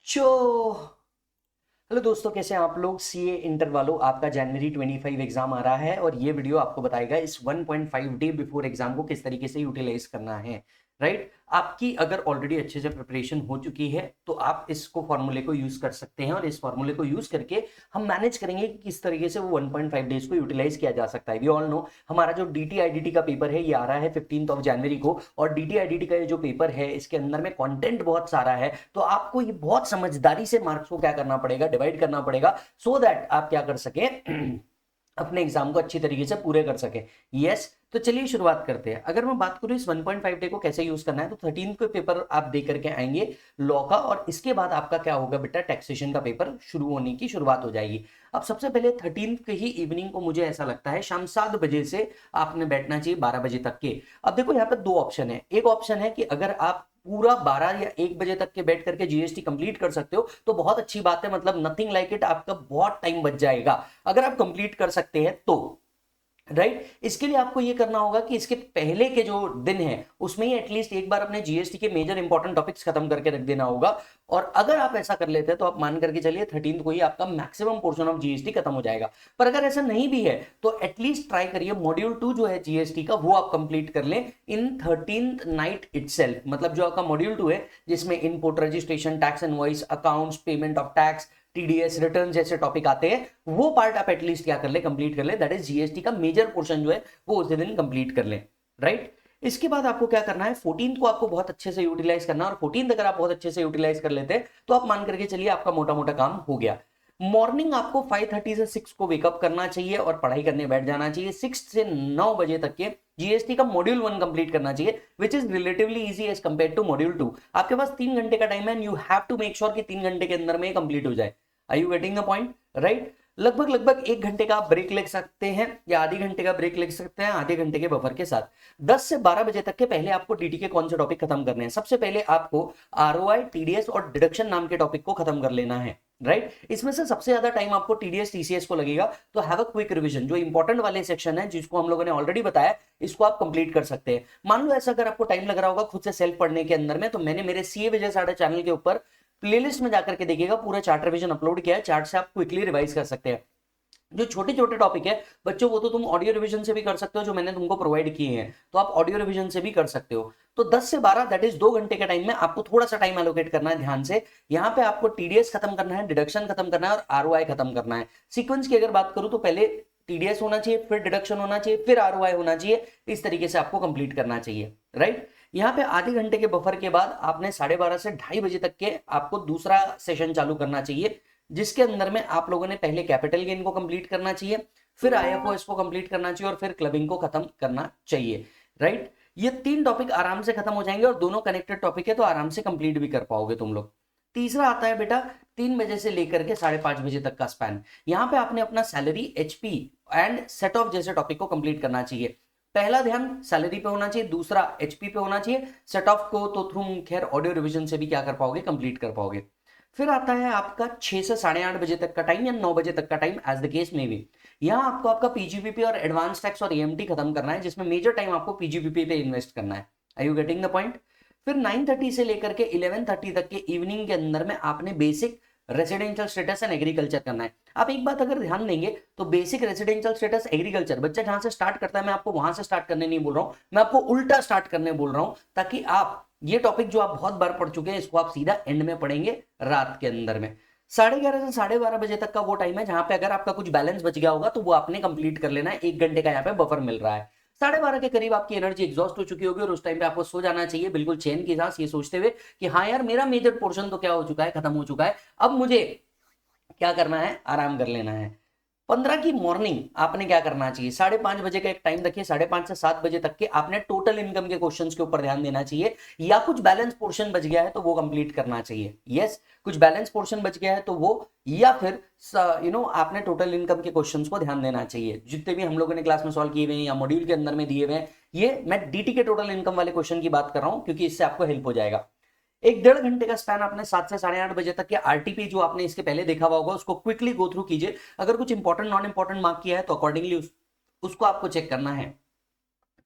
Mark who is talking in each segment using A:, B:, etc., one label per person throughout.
A: चो हेलो दोस्तों, कैसे हैं आप लोग। सीए इंटर वालों, आपका जनवरी 25 एग्जाम आ रहा है और ये वीडियो आपको बताएगा इस 1.5 डे बिफोर एग्जाम को किस तरीके से यूटिलाइज करना है। राइट, आपकी अगर ऑलरेडी अच्छे से प्रिपरेशन हो चुकी है तो आप इसको फॉर्मूले को यूज कर सकते हैं और इस फॉर्मूले को यूज करके हम मैनेज करेंगे कि किस तरीके से वो 1.5 डेज को यूटिलाइज किया जा सकता है। वी ऑल नो हमारा जो डीटीआईडीटी का पेपर है ये आ रहा है 15 जनवरी को, और डीटीआईडीटी का ये जो पेपर है इसके अंदर में कंटेंट बहुत सारा है, तो आपको ये बहुत समझदारी से मार्क्स को क्या करना पड़ेगा, डिवाइड करना पड़ेगा, सो दैट आप क्या कर सकें अपने एग्जाम को अच्छी तरीके से पूरे कर सके। यस, तो चलिए शुरुआत करते हैं। अगर मैं बात करूं इस 1.5 डे को कैसे यूज करना है, तो 13 को पेपर आप दे करके आएंगे लॉ का, और इसके बाद आपका क्या होगा बेटा, टैक्सेशन का पेपर शुरू होने की शुरुआत हो जाएगी। अब सबसे पहले 13 के ही इवनिंग को मुझे ऐसा लगता है शाम 7 बजे से आपने बैठना चाहिए 12 बजे तक के। अब देखो यहाँ पे दो ऑप्शन है। एक ऑप्शन है कि अगर आप पूरा 12 या 1 बजे तक के बैठ करके जीएसटी कंप्लीट कर सकते हो तो बहुत अच्छी बात है, मतलब नथिंग लाइक इट, आपका बहुत टाइम बच जाएगा अगर आप कंप्लीट कर सकते हैं तो। राइट, इसके लिए आपको ये करना होगा कि इसके पहले के जो दिन है उसमें ही एटलीस्ट एक बार अपने जीएसटी के मेजर इंपॉर्टेंट टॉपिक्स खत्म करके रख देना होगा। और अगर आप ऐसा कर लेते हैं तो आप मान करके चलिए 13 को ही आपका मैक्सिमम पोर्शन ऑफ जीएसटी खत्म हो जाएगा। पर अगर ऐसा नहीं भी है तो एटलीस्ट ट्राई करिए मॉड्यूल 2 जो है जीएसटी का वो आप कंप्लीट कर लें इन 13th नाइट इटसेल्फ। मतलब जो आपका मॉड्यूल 2 है जिसमें input, registration, tax invoice, accounts, payment of tax, TDS return जैसे टॉपिक आते हैं, वो पार्ट आप एटलीस्ट क्या कर ले, कंप्लीट कर ले। दैट इज जीएसटी का मेजर पोर्शन जो है वो उस दिन कंप्लीट कर ले। राइट, इसके बाद आपको क्या करना है, 14 को आपको बहुत अच्छे से यूटिलाइज करना है, और 14 अगर आप बहुत अच्छे से यूटिलाइज कर लेते हैं तो आप मान करके चलिए आपका मोटा मोटा काम हो गया। मॉर्निंग आपको 5:30 से 6 को वेकअप करना चाहिए और पढ़ाई करने बैठ जाना चाहिए। 6 से 9 बजे तक के जीएसटी का मॉड्यूल 1 कंप्लीट करना चाहिए, which is relatively easy as compare to module 2। आपके पास 3 घंटे का टाइम है and you have to make sure कि 3 घंटे के अंदर में कंप्लीट हो जाए। Are you getting the point? Right, लगभग लगभग 1 घंटे का आप ब्रेक ले सकते हैं या आधे घंटे का ब्रेक ले सकते हैं आधे घंटे के बफर के साथ। 10 से 12 बजे तक के पहले आपको टीटी के कौन से टॉपिक खत्म करने हैं? सबसे पहले आपको आरओआई, टीडीएस और डिडक्शन नाम के टॉपिक को खत्म कर लेना है। राइट, इसमें से सबसे ज्यादा टाइम आपको टीडीएस टीसीएस को लगेगा, तो हैव अ क्विक रिवीजन। जो इंपॉर्टेंट वाले सेक्शन है जिसको हम लोगों ने ऑलरेडी बताया, इसको आप कंप्लीट कर सकते हैं। मान लो ऐसा अगर आपको टाइम लग रहा होगा खुद से सेल्फ पढ़ने के अंदर में, तो मैंने मेरे सीए विजय साढ़े चैनल के ऊपर प्लेलिस्ट में जाकर के देखिएगा, पूरा चार्ट रिवीजन अपलोड किया है। चार्ट से आप क्विकली रिवाइज कर सकते हैं। जो छोटे छोटे टॉपिक है बच्चों, वो तो तुम ऑडियो रिवीजन से भी कर सकते हो, जो मैंने तुमको प्रोवाइड किए हैं, तो आप ऑडियो रिवीजन से भी कर सकते हो। तो 10 से 12 दैट इज 2 घंटे के टाइम में आपको थोड़ा सा टाइम एलोकेट करना है ध्यान से। यहाँ पे आपको टीडीएस खत्म करना है, डिडक्शन खत्म करना है और आरओआई खत्म करना है। सीक्वेंस की अगर बात करूं तो पहले टीडीएस होना चाहिए, फिर डिडक्शन होना चाहिए, फिर आरओआई होना चाहिए। इस तरीके से आपको कंप्लीट करना चाहिए। राइट, यहाँ पे आधे घंटे के बफर के बाद आपने 12:30 से 2:30 तक के आपको दूसरा सेशन चालू करना चाहिए, जिसके अंदर में आप लोगों ने पहले कैपिटल गेन को कंप्लीट करना चाहिए, फिर आईएफओएस को कंप्लीट करना चाहिए और फिर क्लबिंग को खत्म करना चाहिए। राइट, ये 3 टॉपिक आराम से खत्म हो जाएंगे और दोनों कनेक्टेड टॉपिक है तो आराम से कंप्लीट भी कर पाओगे तुम लोग। तीसरा आता है बेटा 3 बजे से लेकर के 5:30 बजे तक का स्पैन। यहाँ पे आपने अपना salary, HP and set of जैसे टॉपिक को कंप्लीट करना चाहिए। पहला ध्यान सैलरी पे होना चाहिए, दूसरा एचपी पे होना चाहिए, सेट ऑफ को तो थ्रू खैर ऑडियो रिवीजन से भी क्या कर पाओगे, कंप्लीट कर पाओगे। फिर आता है आपका 6 से 8:30 बजे तक का टाइम या 9 बजे तक का टाइम, एज द केस में भी। यहाँ आपको आपका पीजीपीपी और एडवांस टैक्स और एएमटी खत्म करना है, जिसमें मेजर टाइम आपको पीजीपीपी पे इन्वेस्ट करना है। Are you getting the point? फिर 9:30 से लेकर के 11:30 तक के इवनिंग के अंदर में आपने basic residential status and agriculture करना है। आप एक बात अगर ध्यान देंगे तो बेसिक रेसिडेंशियल स्टेटस एग्रीकल्चर बच्चा जहां से स्टार्ट करता है, मैं आपको वहां से स्टार्ट करने नहीं बोल रहा हूं, मैं आपको उल्टा स्टार्ट करने बोल रहा हूं, ताकि आप ये टॉपिक जो आप बहुत बार पढ़ चुके हैं इसको आप सीधा एंड में पढ़ेंगे रात के अंदर में। 11:30 से 12:30 बजे तक का वो टाइम है जहां पे अगर आपका कुछ बैलेंस बच गया होगा तो वो आपने कंप्लीट कर लेना है। 1 घंटे का यहाँ पे बफर मिल रहा है। 12:30 के करीब आपकी एनर्जी एग्जॉस्ट हो चुकी होगी और उस टाइम पे आपको सो जाना चाहिए बिल्कुल चैन के साथ, ये सोचते हुए कि हाँ यार मेरा मेजर पोर्शन तो क्या हो चुका है, खत्म हो चुका है, अब मुझे क्या करना है, आराम कर लेना है। 15 की मॉर्निंग आपने क्या करना चाहिए, 5:30 बजे का एक टाइम रखिए, 5:30 से 7 बजे तक के आपने टोटल इनकम के क्वेश्चंस के ऊपर ध्यान देना चाहिए, या कुछ बैलेंस पोर्शन बच गया है तो वो कंप्लीट करना चाहिए। यस, कुछ बैलेंस पोर्शन बच गया है तो वो, या फिर आपने टोटल इनकम के क्वेश्चंस को ध्यान देना चाहिए, जितने भी हम लोगों ने क्लास में सॉल्व किए हुए हैं या मॉड्यूल के अंदर में दिए हुए हैं। ये मैं डीटी के टोटल इनकम वाले क्वेश्चन की बात कर रहा हूं क्योंकि इससे आपको हेल्प हो जाएगा। 1-1.5 घंटे का स्पैन आपने 7 से 8:30 बजे तक के आरटीपी जो आपने इसके पहले देखा हुआ होगा उसको क्विकली गो थ्रू कीजिए। अगर कुछ इंपॉर्टेंट नॉन इंपॉर्टेंट मार्क किया है तो अकॉर्डिंगली उसको आपको चेक करना है।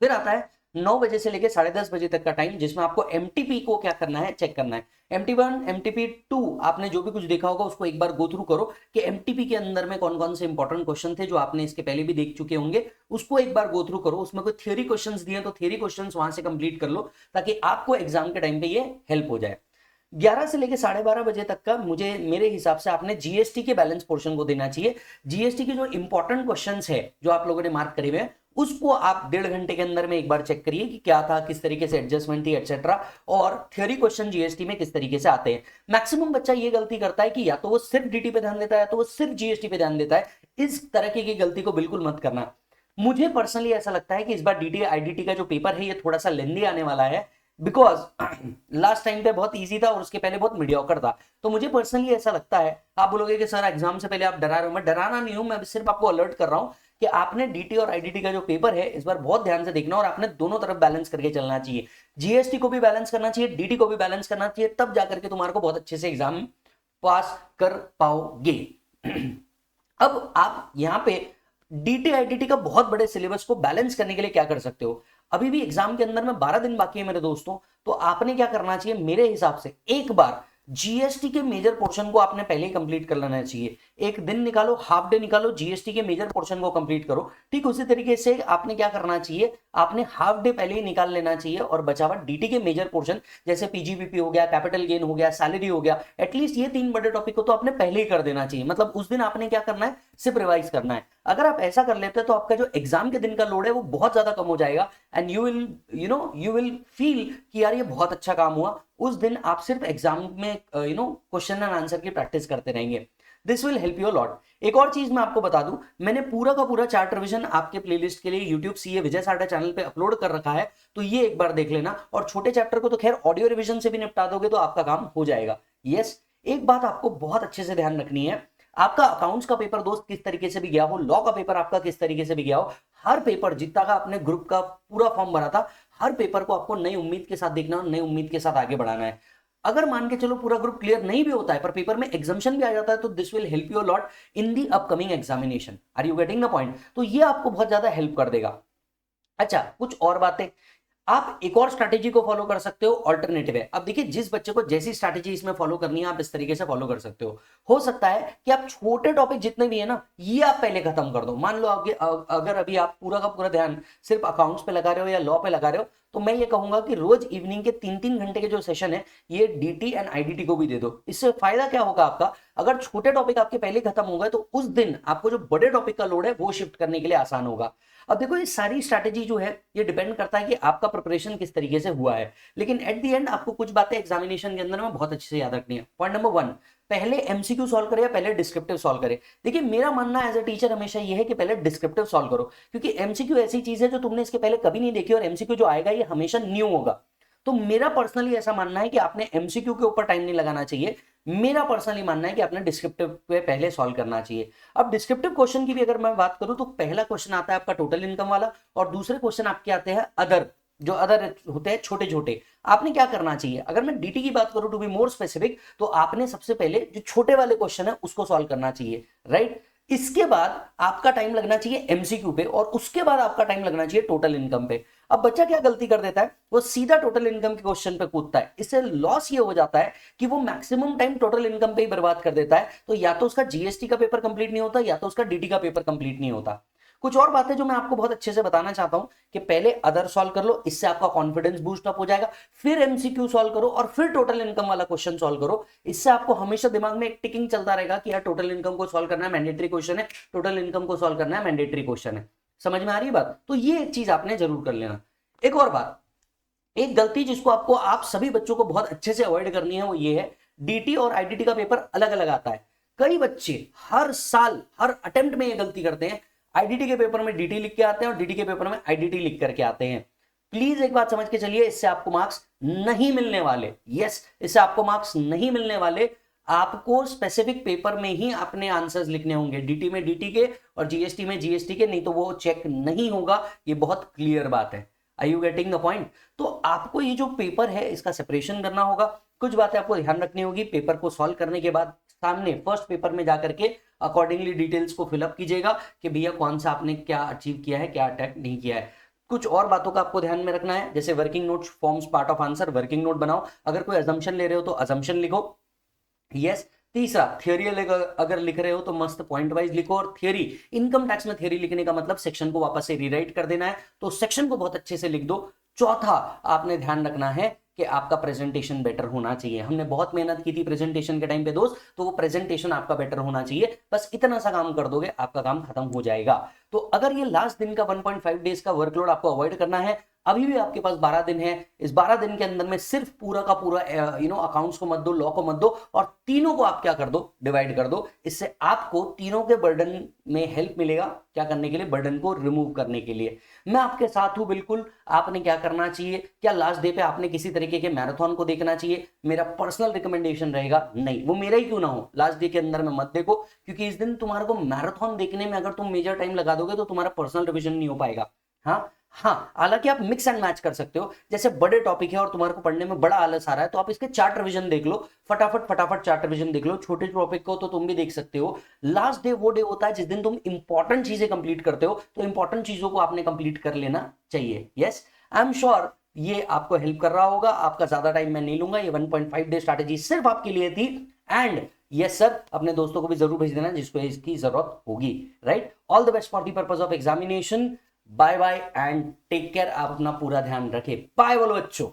A: फिर आता है 9 बजे से लेकर 10:30 बजे तक का टाइम, जिसमें आपको एमटीपी को क्या करना है, चेक करना है। MT1 MTP2 आपने जो भी कुछ देखा होगा उसको एक बार गो थ्रू करो कि MTP के अंदर में कौन कौन से इंपॉर्टेंट क्वेश्चन थे जो आपने इसके पहले भी देख चुके होंगे, उसको एक बार गो थ्रू करो। उसमें कोई थ्योरी क्वेश्चंस दिए तो थ्योरी क्वेश्चंस वहां से कंप्लीट कर लो ताकि आपको एग्जाम के टाइम पे ये हेल्प हो जाए। 11 से लेके 12:30 बजे तक का मुझे मेरे हिसाब से आपने जीएसटी के बैलेंस पोर्शन को देना चाहिए। जीएसटी के जो इंपॉर्टेंट क्वेश्चंस है जो आप लोगों ने मार्क करे हुए हैं उसको आप 1.5 घंटे के अंदर में एक बार चेक करिए कि क्या था, किस तरीके से एडजस्टमेंट थी एक्सेट्रा, और थ्योरी क्वेश्चन जीएसटी में किस तरीके से आते हैं। मैक्सिमम बच्चा ये गलती करता है कि या तो वो सिर्फ डीटी पे ध्यान देता है या तो वो सिर्फ जीएसटी पे ध्यान देता है। इस तरह की गलती को बिल्कुल मत करना। मुझे पर्सनली ऐसा लगता है कि इस बार डीटी आईडीटी का जो पेपर है ये थोड़ा सा लेंदी आने वाला है, बिकॉज लास्ट टाइम पे बहुत इजी था और उसके पहले बहुत मीडियोकर था। तो मुझे पर्सनली ऐसा लगता है, आप बोलोगे कि सर एग्जाम से पहले आप डरा रहे हो, मैं डराना नहीं हूं, मैं सिर्फ आपको अलर्ट कर रहा हूं कि आपने डीटी और आईडीटी का जो पेपर है इस बार बहुत ध्यान से देखना और आपने दोनों तरफ बैलेंस करके चलना चाहिए। जीएसटी को भी बैलेंस करना चाहिए, डीटी को भी बैलेंस करना चाहिए, तब जाकर के तुम्हारे को बहुत अच्छे से एग्जाम पास कर पाओगे। अब आप यहाँ पे डीटी आईडीटी का बहुत बड़े सिलेबस को बैलेंस करने के लिए क्या कर सकते हो। अभी भी एग्जाम के अंदर में 12 दिन बाकी है मेरे दोस्तों, तो आपने क्या करना चाहिए मेरे हिसाब से, एक बार जीएसटी के मेजर पोर्शन को आपने पहले ही कंप्लीट कर लेना चाहिए। एक दिन निकालो, हाफ डे निकालो, जीएसटी के मेजर पोर्शन को कंप्लीट करो। ठीक उसी तरीके से आपने क्या करना चाहिए, आपने हाफ डे पहले ही निकाल लेना चाहिए और बचा हुआ डीटी के मेजर पोर्शन जैसे पीजीबीपी हो गया, कैपिटल गेन हो गया, सैलरी हो गया, एटलीस्ट ये 3 बड़े टॉपिक को तो आपने पहले ही कर देना चाहिए। मतलब उस दिन आपने क्या करना है, सिर्फ रिवाइज करना है। अगर आप ऐसा कर लेते हैं तो आपका जो एग्जाम के दिन का लोड है वो बहुत ज्यादा कम हो जाएगा एंड यू विल फील कि यार ये बहुत अच्छा काम हुआ। उस दिन आप सिर्फ एग्जाम में क्वेश्चन एंड आंसर की प्रैक्टिस करते रहेंगे। This will help you lot. एक और चीज मैं आपको बता दूं, मैंने पूरा का पूरा चार्ट रिवीजन आपके प्लेलिस्ट के लिए यूट्यूब सीए विजय साठा चैनल पे अपलोड कर रखा है, तो ये एक बार देख लेना। और छोटे चैप्टर को तो खैर ऑडियो रिवीजन से भी निपटा दोगे तो आपका काम हो जाएगा। यस, एक बात आपको बहुत अच्छे से ध्यान रखनी है, आपका अकाउंट्स का पेपर दोस्त किस तरीके से भी गया हो, लॉ का पेपर आपका किस तरीके से भी गया हो, हर पेपर जितना का आपने ग्रुप का पूरा फॉर्म भरा था, हर पेपर को आपको नई उम्मीद के साथ देखना और नई उम्मीद के साथ आगे बढ़ाना है। अगर मान के चलो पूरा ग्रुप क्लियर नहीं भी होता है पर पेपर में एग्जामिशन भी आ जाता है तो this will help you lot in the upcoming examination. Are you getting the point? तो ये आपको बहुत ज्यादा हेल्प कर देगा। अच्छा, कुछ और बातें, आप एक और स्ट्रैटेजी को फॉलो कर सकते हो, ऑल्टरनेटिव है। अब देखिए, जिस बच्चे को जैसी स्ट्रैटेजी इसमें फॉलो करनी है आप इस तरीके से फॉलो कर सकते हो सकता है कि आप छोटे टॉपिक जितने भी है ना ये आप पहले खत्म कर दो। मान लो आपके अगर अभी आप पूरा का पूरा ध्यान सिर्फ अकाउंट्स पे लगा रहे हो या लॉ पे लगा रहे हो, तो मैं ये कहूंगा कि रोज इवनिंग के 3-3 घंटे के जो सेशन है ये डीटी एंड आईडीटी को भी दे दो। इससे फायदा क्या होगा आपका, अगर छोटे टॉपिक आपके पहले खत्म हो गए तो उस दिन आपको जो बड़े टॉपिक का लोड है वो शिफ्ट करने के लिए आसान होगा। अब देखो, ये सारी स्ट्रैटेजी जो है ये डिपेंड करता है कि आपका प्रिपरेशन किस तरीके से हुआ है, लेकिन एट द एंड आपको कुछ बातें एग्जामिनेशन के अंदर में बहुत अच्छे से याद रखनी है। पॉइंट नंबर 1, पहले एमसीक्यू सॉल्व करे या पहले डिस्क्रिप्टिव सॉल्व करे। देखिए, मेरा मानना एज अ टीचर हमेशा ये है कि पहले डिस्क्रिप्टिव सॉल्व करो, क्योंकि एमसीक्यू ऐसी चीज है जो तुमने इसके पहले कभी नहीं देखी और एमसीक्यू जो आएगा ये हमेशा न्यू होगा। तो मेरा पर्सनली ऐसा मानना है कि आपने एमसीक्यू के ऊपर टाइम नहीं लगाना चाहिए। मेरा पर्सनली मानना है कि आपने डिस्क्रिप्टिव पे पहले सॉल्व करना चाहिए। अब डिस्क्रिप्टिव क्वेश्चन की भी अगर मैं बात करूं तो पहला क्वेश्चन आता है आपका टोटल इनकम वाला और दूसरे क्वेश्चन आपके आते हैं अदर, जो अदर होते हैं छोटे छोटे। आपने क्या करना चाहिए, अगर मैं डीटी की बात करूं टू बी मोर स्पेसिफिक, तो आपने सबसे पहले जो छोटे वाले क्वेश्चन है उसको सॉल्व करना चाहिए, राइट। इसके बाद आपका टाइम लगना चाहिए एमसीक्यू पे और उसके बाद आपका टाइम लगना चाहिए टोटल इनकम पे। अब बच्चा क्या गलती कर देता है, वो सीधा टोटल इनकम के क्वेश्चन पे कूदता है। इससे लॉस ये हो जाता है कि वो मैक्सिमम टाइम टोटल इनकम पे ही बर्बाद कर देता है। तो या तो उसका जीएसटी का पेपर कंप्लीट नहीं होता या तो उसका डीटी का पेपर कंप्लीट नहीं होता। कुछ और बातें जो मैं आपको बहुत अच्छे से बताना चाहता हूं कि पहले अदर सॉल्व कर लो, इससे आपका कॉन्फिडेंस बूस्ट अप हो जाएगा। फिर एमसीक्यू सॉल्व करो और फिर टोटल इनकम वाला क्वेश्चन सॉल्व करो। इससे आपको हमेशा दिमाग में एक टिकिंग चलता रहेगा कि यार टोटल इनकम को सॉल्व करना है, मैंडेटरी क्वेश्चन है, टोटल इनकम को सॉल्व करना है, मैंडेटरी क्वेश्चन है। समझ में आ रही है बात? तो ये एक चीज आपने जरूर कर लेना। एक और बात, एक गलती जिसको आपको आप सभी बच्चों को बहुत अच्छे से अवॉइड करनी है वो ये है, डीटी और आईडीटी का पेपर अलग अलग आता है। कई बच्चे हर साल हर अटेम्प्ट में ये गलती करते हैं, आईडीटी के पेपर में डीटी लिख के आते हैं और डीटी के पेपर में आईडीटी लिख करके आते हैं। प्लीज एक बात समझ के चलिए, इससे आपको मार्क्स नहीं मिलने वाले। यस, इससे आपको मार्क्स नहीं मिलने वाले। आपको स्पेसिफिक पेपर में ही अपने आंसर्स लिखने होंगे, डीटी में डीटी के और जीएसटी में जीएसटी के, नहीं तो वो चेक नहीं होगा। ये बहुत क्लियर बात है। Are you getting the point? तो आपको ये जो पेपर है इसका सेपरेशन करना होगा। कुछ बातें आपको ध्यान रखनी होगी। पेपर को सॉल्व करने के बाद सामने फर्स्ट पेपर में जाकर के अकॉर्डिंगली डिटेल्स को फिलअप कीजिएगा कि भैया कौन सा आपने क्या अचीव किया है, क्या अटैक नहीं किया है। कुछ और बातों का आपको ध्यान में रखना है, जैसे working note forms part of answer, working note बनाओ, अगर कोई अजम्पशन ले रहे हो तो अजम्पशन लिखो। यस। तीसरा, थियोरी अगर लिख रहे हो तो मस्त पॉइंट वाइज लिखो, और थियोरी, इनकम टैक्स में थियोरी लिखने का मतलब सेक्शन को वापस से रीराइट कर देना है, तो सेक्शन को बहुत अच्छे से लिख दो। चौथा, आपने ध्यान रखना है कि आपका प्रेजेंटेशन बेटर होना चाहिए। हमने बहुत मेहनत की थी प्रेजेंटेशन के टाइम पे दोस्त, तो वो प्रेजेंटेशन आपका बेटर होना चाहिए। बस इतना सा काम कर दोगे, आपका काम खत्म हो जाएगा। तो अगर ये लास्ट दिन का 1.5 डेज का वर्कलोड आपको अवॉइड करना है, अभी भी आपके पास 12 दिन है, इस 12 दिन के अंदर में सिर्फ पूरा का पूरा अकाउंट्स को मत दो, लॉ को मत दो, और तीनों को आप क्या कर दो, डिवाइड कर दो। इससे आपको तीनों के बर्डन में हेल्प मिलेगा, क्या करने के लिए, बर्डन को रिमूव करने के लिए। मैं आपके साथ हूं बिल्कुल। आपने क्या करना चाहिए, क्या लास्ट डे पे आपने किसी तरीके के मैराथन को देखना चाहिए? मेरा पर्सनल रिकमेंडेशन रहेगा, नहीं, वो मेरा ही क्यों ना हो, लास्ट डे के अंदर में मत देखो, क्योंकि इस दिन तुम्हारे को मैराथन देखने में अगर तुम मेजर टाइम लगा दोगे तो तुम्हारा पर्सनल रिविजन नहीं हो पाएगा। हाँ हाँ, हालांकि आप मिक्स एंड मैच कर सकते हो, जैसे बड़े टॉपिक है और तुम्हारे को पढ़ने में बड़ा आलस आ रहा है तो आप इसके चार्ट रिवीजन देख लो, फटाफट फटाफट चार्ट रिवीजन देख लो। छोटे टॉपिक को तो तुम भी देख सकते हो। लास्ट डे वो डे होता है जिस दिन तुम इंपॉर्टेंट चीजें कंप्लीट करते हो, तो इंपॉर्टेंट चीजों को आपने कंप्लीट कर लेना चाहिए। यस, आई एम श्योर ये आपको हेल्प कर रहा होगा। आपका ज्यादा टाइम मैं नहीं लूंगा, ये 1.5 डे स्ट्रैटेजी सिर्फ आपके लिए थी। एंड यस सर, अपने दोस्तों को भी जरूर भेज देना जिसको इसकी जरूरत होगी। Right, all the best for the purpose of examination. Bye bye and take care. आप अपना पूरा ध्यान रखें। बाय बोलो बच्चों।